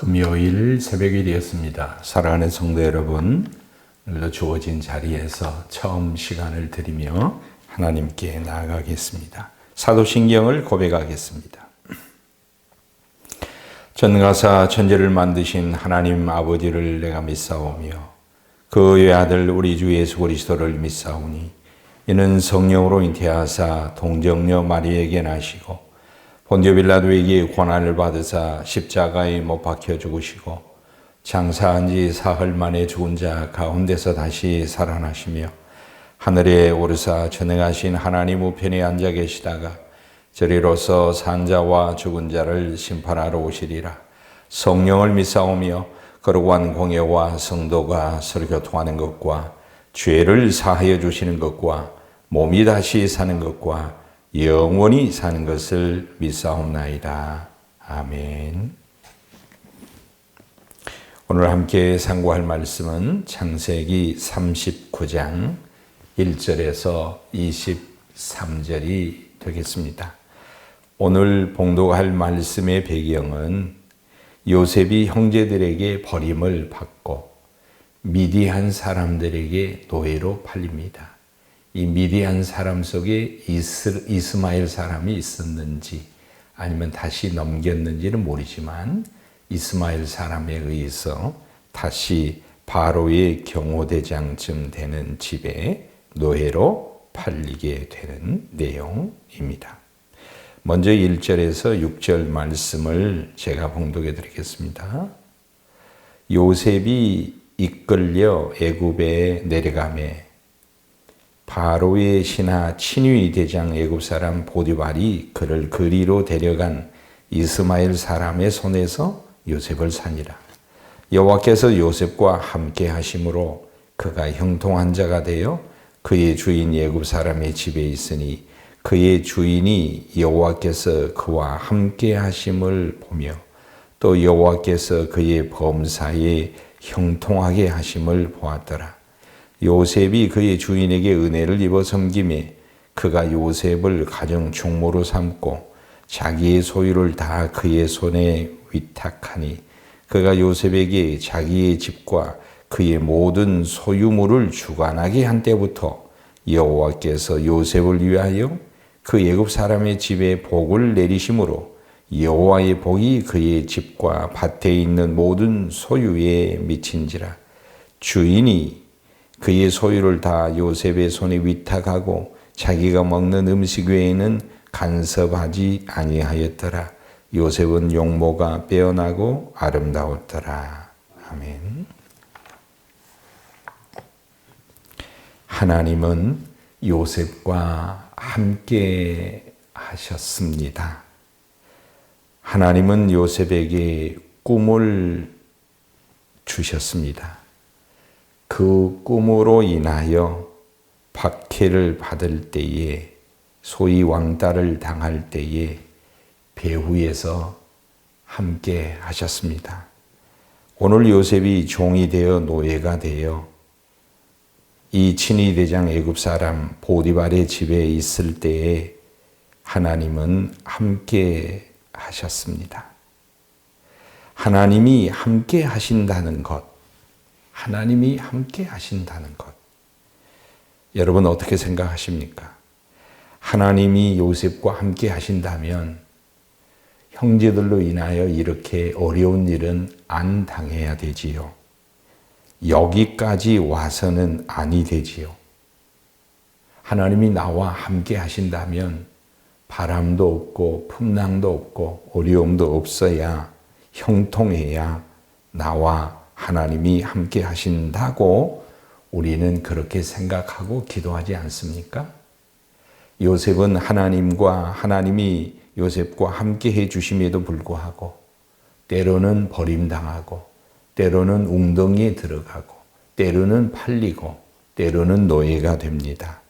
금요일 새벽이 되었습니다. 사랑하는 성도 여러분, 오늘도 주어진 자리에서 처음 시간을 드리며 하나님께 나아가겠습니다. 사도신경을 고백하겠습니다. 전가사 천지를 만드신 하나님 아버지를 내가 믿사오며 그 외아들 우리 주 예수 그리스도를 믿사오니 이는 성령으로 잉태하사 동정녀 마리에게 나시고 본디오 빌라도에게 고난을 받으사 십자가에 못 박혀 죽으시고 장사한 지 사흘 만에 죽은 자 가운데서 다시 살아나시며 하늘에 오르사 전능하신 하나님 우편에 앉아 계시다가 저리로서 산 자와 죽은 자를 심판하러 오시리라. 성령을 믿사오며 거룩한 공예와 성도가 서로 교통하는 것과 죄를 사하여 주시는 것과 몸이 다시 사는 것과 영원히 사는 것을 믿사옵나이다. 아멘. 오늘 함께 상고할 말씀은 창세기 39장 1절에서 23절이 되겠습니다. 오늘 봉독할 말씀의 배경은 요셉이 형제들에게 버림을 받고 미디안 사람들에게 노예로 팔립니다. 이 미디안 사람 속에 이스마엘 사람이 있었는지 아니면 다시 넘겼는지는 모르지만 이스마엘 사람에 의해서 다시 바로의 경호대장쯤 되는 집에 노예로 팔리게 되는 내용입니다. 먼저 1절에서 6절 말씀을 제가 봉독해 드리겠습니다. 요셉이 이끌려 애굽에 내려가매 바로의 신하 친위 대장 애굽 사람 보디발이 그를 그리로 데려간 이스마엘 사람의 손에서 요셉을 사니라. 여호와께서 요셉과 함께 하심으로 그가 형통한 자가 되어 그의 주인 애굽 사람의 집에 있으니 그의 주인이 여호와께서 그와 함께 하심을 보며 또 여호와께서 그의 범사에 형통하게 하심을 보았더라. 요셉이 그의 주인에게 은혜를 입어 섬기매 그가 요셉을 가정 총무로 삼고 자기의 소유를 다 그의 손에 위탁하니 그가 요셉에게 자기의 집과 그의 모든 소유물을 주관하게 한 때부터 여호와께서 요셉을 위하여 그 애굽 사람의 집에 복을 내리심으로 여호와의 복이 그의 집과 밭에 있는 모든 소유에 미친지라. 주인이 그의 소유를 다 요셉의 손에 위탁하고 자기가 먹는 음식 외에는 간섭하지 아니하였더라. 요셉은 용모가 빼어나고 아름다웠더라. 아멘. 하나님은 요셉과 함께 하셨습니다. 하나님은 요셉에게 꿈을 주셨습니다. 그 꿈으로 인하여 박해를 받을 때에 소위 왕따를 당할 때에 배후에서 함께 하셨습니다. 오늘 요셉이 종이 되어 노예가 되어 이 친위 대장 애굽 사람 보디발의 집에 있을 때에 하나님은 함께 하셨습니다. 하나님이 함께 하신다는 것, 하나님이 함께 하신다는 것. 여러분 어떻게 생각하십니까? 하나님이 요셉과 함께 하신다면 형제들로 인하여 이렇게 어려운 일은 안 당해야 되지요. 여기까지 와서는 아니 되지요. 하나님이 나와 함께 하신다면 바람도 없고 풍랑도 없고 어려움도 없어야 형통해야 나와 하나님이 함께 하신다고 우리는 그렇게 생각하고 기도하지 않습니까? 요셉은 하나님이 요셉과 함께 해주심에도 불구하고 때로는 버림당하고 때로는 웅덩이에 들어가고 때로는 팔리고 때로는 노예가 됩니다.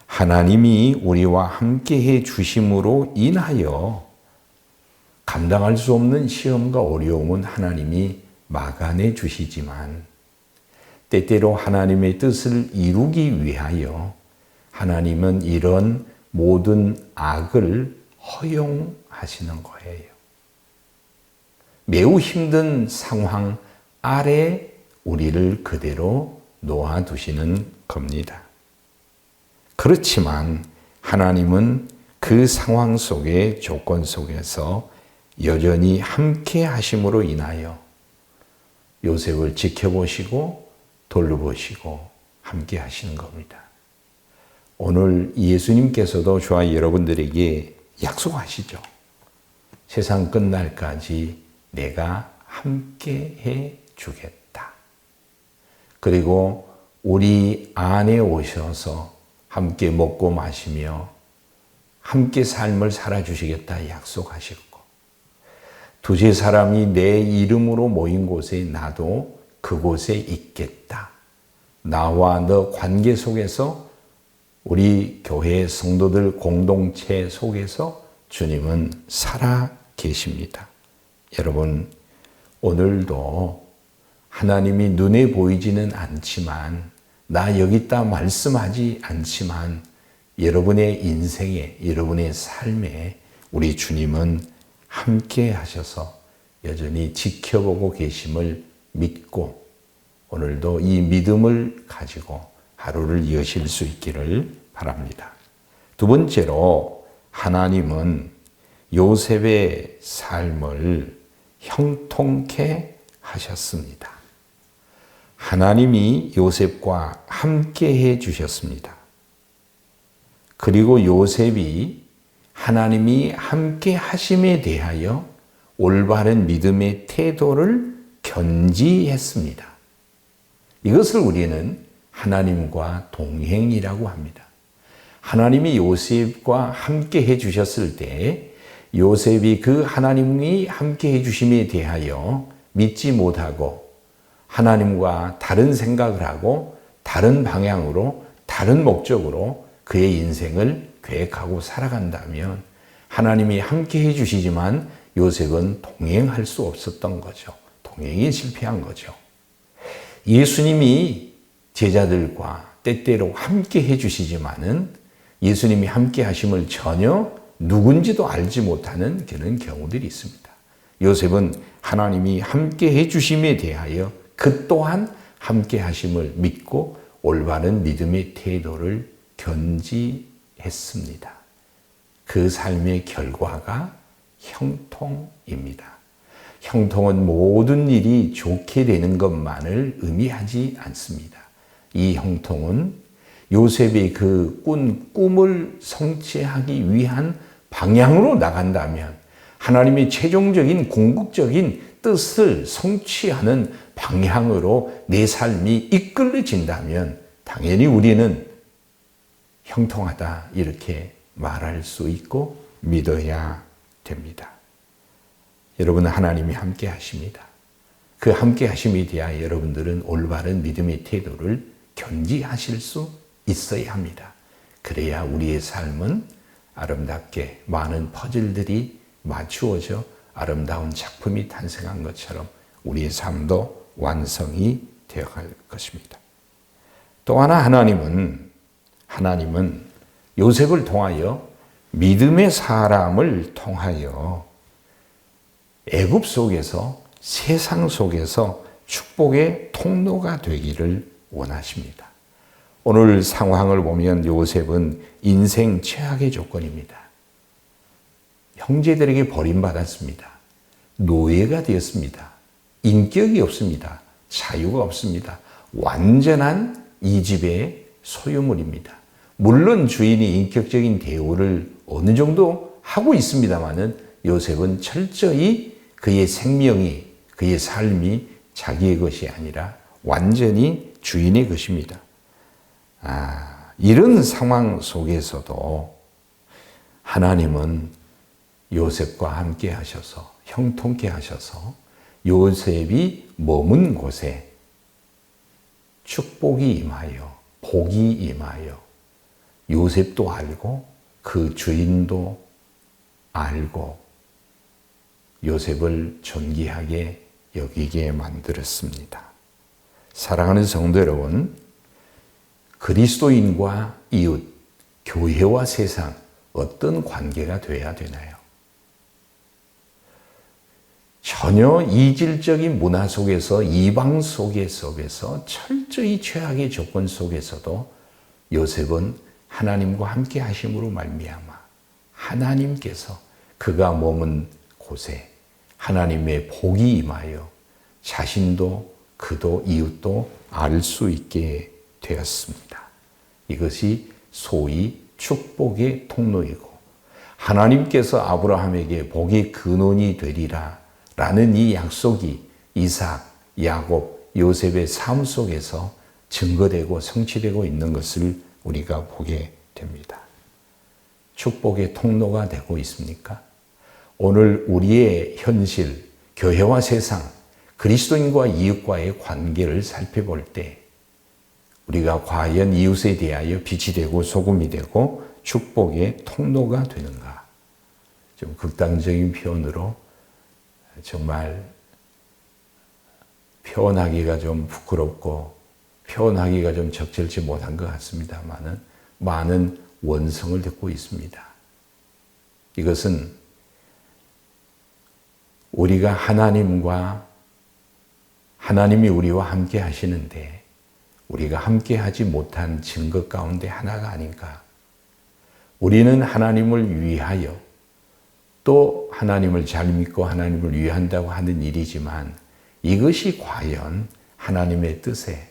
하나님이 우리와 함께 해주심으로 인하여 감당할 수 없는 시험과 어려움은 하나님이 막아내 주시지만 때때로 하나님의 뜻을 이루기 위하여 하나님은 이런 모든 악을 허용하시는 거예요. 매우 힘든 상황 아래 우리를 그대로 놓아두시는 겁니다. 그렇지만 하나님은 그 상황 속의 조건 속에서 여전히 함께 하심으로 인하여 요셉을 지켜보시고 돌보시고 함께 하시는 겁니다. 오늘 예수님께서도 저와 여러분들에게 약속하시죠. 세상 끝날까지 내가 함께 해 주겠다. 그리고 우리 안에 오셔서 함께 먹고 마시며 함께 삶을 살아주시겠다 약속하셨고, 두세 사람이 내 이름으로 모인 곳에 나도 그곳에 있겠다. 나와 너 관계 속에서 우리 교회 성도들 공동체 속에서 주님은 살아 계십니다. 여러분, 오늘도 하나님이 눈에 보이지는 않지만, 나 여기 있다 말씀하지 않지만 여러분의 인생에, 여러분의 삶에 우리 주님은 함께 하셔서 여전히 지켜보고 계심을 믿고 오늘도 이 믿음을 가지고 하루를 여실 수 있기를 바랍니다. 두 번째로, 하나님은 요셉의 삶을 형통케 하셨습니다. 하나님이 요셉과 함께 해 주셨습니다. 그리고 요셉이 하나님이 함께 하심에 대하여 올바른 믿음의 태도를 견지했습니다. 이것을 우리는 하나님과 동행이라고 합니다. 하나님이 요셉과 함께 해 주셨을 때 요셉이 그 하나님이 함께 해 주심에 대하여 믿지 못하고 하나님과 다른 생각을 하고 다른 방향으로, 다른 목적으로 그의 인생을 계획하고 살아간다면 하나님이 함께 해 주시지만 요셉은 동행할 수 없었던 거죠. 동행이 실패한 거죠. 예수님이 제자들과 때때로 함께 해 주시지만은 예수님이 함께 하심을 전혀 누군지도 알지 못하는 그런 경우들이 있습니다. 요셉은 하나님이 함께 해 주심에 대하여 그 또한 함께 하심을 믿고 올바른 믿음의 태도를 견지했습니다. 그 삶의 결과가 형통입니다. 형통은 모든 일이 좋게 되는 것만을 의미하지 않습니다. 이 형통은 요셉의 그 꿈을 성취하기 위한 방향으로 나간다면, 하나님의 최종적인 궁극적인 뜻을 성취하는 방향으로 내 삶이 이끌어진다면 당연히 우리는 형통하다 이렇게 말할 수 있고 믿어야 됩니다. 여러분, 하나님이 함께 하십니다. 그 함께 하심에 대하여 여러분들은 올바른 믿음의 태도를 견지하실 수 있어야 합니다. 그래야 우리의 삶은 아름답게 많은 퍼즐들이 맞추어져 아름다운 작품이 탄생한 것처럼 우리의 삶도 완성이 되어갈 것입니다. 또 하나, 하나님은 요셉을 통하여 믿음의 사람을 통하여 애굽 속에서, 세상 속에서 축복의 통로가 되기를 원하십니다. 오늘 상황을 보면 요셉은 인생 최악의 조건입니다. 형제들에게 버림받았습니다. 노예가 되었습니다. 인격이 없습니다. 자유가 없습니다. 완전한 이 집의 소유물입니다. 물론 주인이 인격적인 대우를 어느 정도 하고 있습니다마는 요셉은 철저히 그의 생명이, 그의 삶이 자기의 것이 아니라 완전히 주인의 것입니다. 이런 상황 속에서도 하나님은 요셉과 함께 하셔서, 형통케 하셔서 요셉이 머문 곳에 축복이 임하여, 복이 임하여 요셉도 알고 그 주인도 알고 요셉을 존귀하게 여기게 만들었습니다. 사랑하는 성도 여러분, 그리스도인과 이웃, 교회와 세상 어떤 관계가 되어야 되나요? 전혀 이질적인 문화 속에서, 이방 속에서 철저히 최악의 조건 속에서도 요셉은 하나님과 함께 하심으로 말미암아 하나님께서 그가 머문 곳에 하나님의 복이 임하여 자신도 그도 이웃도 알 수 있게 되었습니다. 이것이 소위 축복의 통로이고 하나님께서 아브라함에게 복의 근원이 되리라 라는 이 약속이 이삭, 야곱, 요셉의 삶 속에서 증거되고 성취되고 있는 것을 우리가 보게 됩니다. 축복의 통로가 되고 있습니까? 오늘 우리의 현실, 교회와 세상, 그리스도인과 이웃과의 관계를 살펴볼 때 우리가 과연 이웃에 대하여 빛이 되고 소금이 되고 축복의 통로가 되는가? 좀 극단적인 표현으로 정말 표현하기가 좀 부끄럽고 표현하기가 좀 적절치 못한 것 같습니다만은 많은 원성을 듣고 있습니다. 이것은 우리가 하나님이 우리와 함께 하시는데 우리가 함께 하지 못한 증거 가운데 하나가 아닌가. 우리는 하나님을 위하여 또 하나님을 잘 믿고 하나님을 위한다고 하는 일이지만 이것이 과연 하나님의 뜻에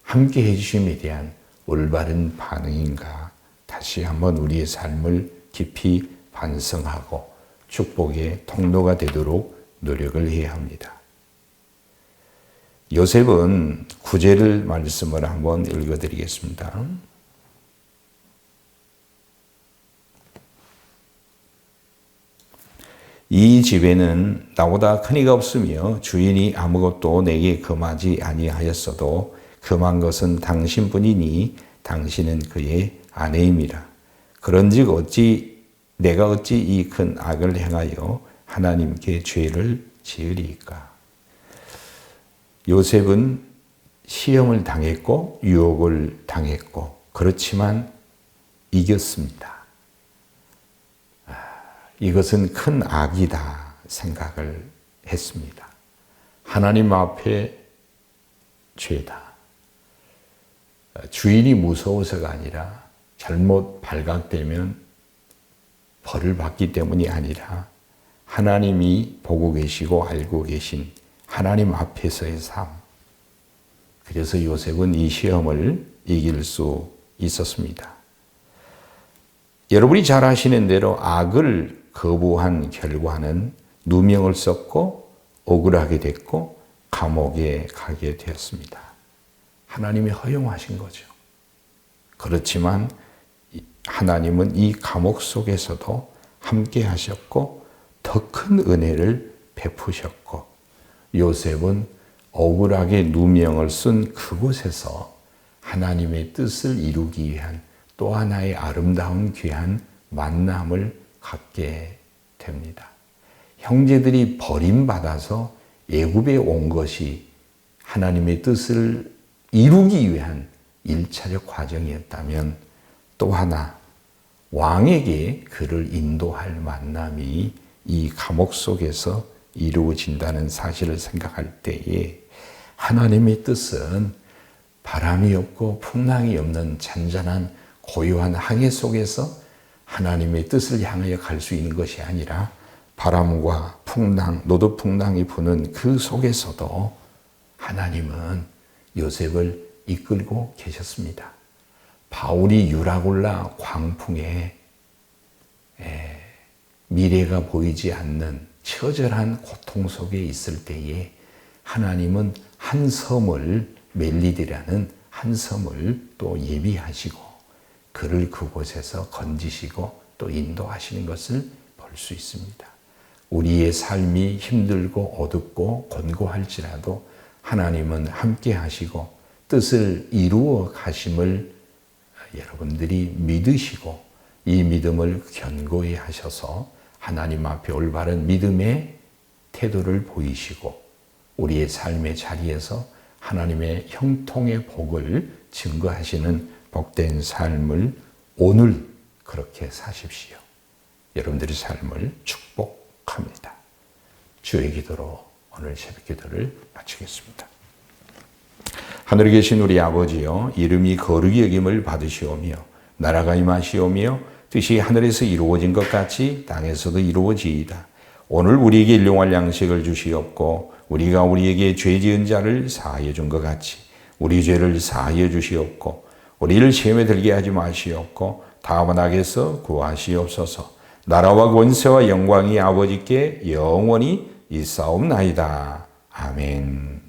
함께 해주심에 대한 올바른 반응인가 다시 한번 우리의 삶을 깊이 반성하고 축복의 통로가 되도록 노력을 해야 합니다. 요셉은 구제를 말씀을 한번 읽어드리겠습니다. 이 집에는 나보다 큰 이가 없으며 주인이 아무것도 내게 금하지 아니하였어도 금한 것은 당신뿐이니 당신은 그의 아내임이라. 그런즉 내가 어찌 이 큰 악을 행하여 하나님께 죄를 지으리이까. 요셉은 시험을 당했고 유혹을 당했고 그렇지만 이겼습니다. 이것은 큰 악이다 생각을 했습니다. 하나님 앞에 죄다. 주인이 무서워서가 아니라 잘못 발각되면 벌을 받기 때문이 아니라 하나님이 보고 계시고 알고 계신 하나님 앞에서의 삶. 그래서 요셉은 이 시험을 이길 수 있었습니다. 여러분이 잘 아시는 대로 악을 거부한 결과는 누명을 썼고 억울하게 됐고 감옥에 가게 되었습니다. 하나님이 허용하신 거죠. 그렇지만 하나님은 이 감옥 속에서도 함께 하셨고 더 큰 은혜를 베푸셨고 요셉은 억울하게 누명을 쓴 그곳에서 하나님의 뜻을 이루기 위한 또 하나의 아름다운 귀한 만남을 갖게 됩니다. 형제들이 버림받아서 애굽에 온 것이 하나님의 뜻을 이루기 위한 1차적 과정이었다면 또 하나 왕에게 그를 인도할 만남이 이 감옥 속에서 이루어진다는 사실을 생각할 때에 하나님의 뜻은 바람이 없고 풍랑이 없는 잔잔한 고요한 항해 속에서 하나님의 뜻을 향하여 갈 수 있는 것이 아니라 바람과 풍랑, 노도풍랑이 부는 그 속에서도 하나님은 요셉을 이끌고 계셨습니다. 바울이 유라굴라 광풍에 미래가 보이지 않는 처절한 고통 속에 있을 때에 하나님은 한 섬을 멜리드라는 한 섬을 또 예비하시고 그를 그곳에서 건지시고 또 인도하시는 것을 볼 수 있습니다. 우리의 삶이 힘들고 어둡고 곤고할지라도 하나님은 함께 하시고 뜻을 이루어 가심을 여러분들이 믿으시고 이 믿음을 견고히 하셔서 하나님 앞에 올바른 믿음의 태도를 보이시고 우리의 삶의 자리에서 하나님의 형통의 복을 증거하시는 복된 삶을 오늘 그렇게 사십시오. 여러분들의 삶을 축복합니다. 합니다. 주의 기도로 오늘 새벽 기도를 마치겠습니다. 하늘에 계신 우리 아버지여, 이름이 거룩히 여김을 받으시오며 나라가 임하시오며 뜻이 하늘에서 이루어진 것 같이 땅에서도 이루어지이다. 오늘 우리에게 일용할 양식을 주시옵고 우리가 우리에게 죄 지은 자를 사하여 준 것 같이 우리 죄를 사하여 주시옵고 우리를 시험에 들게 하지 마시옵고 다만 악에서 구하시옵소서. 나라와 권세와 영광이 아버지께 영원히 있사옵나이다. 아멘.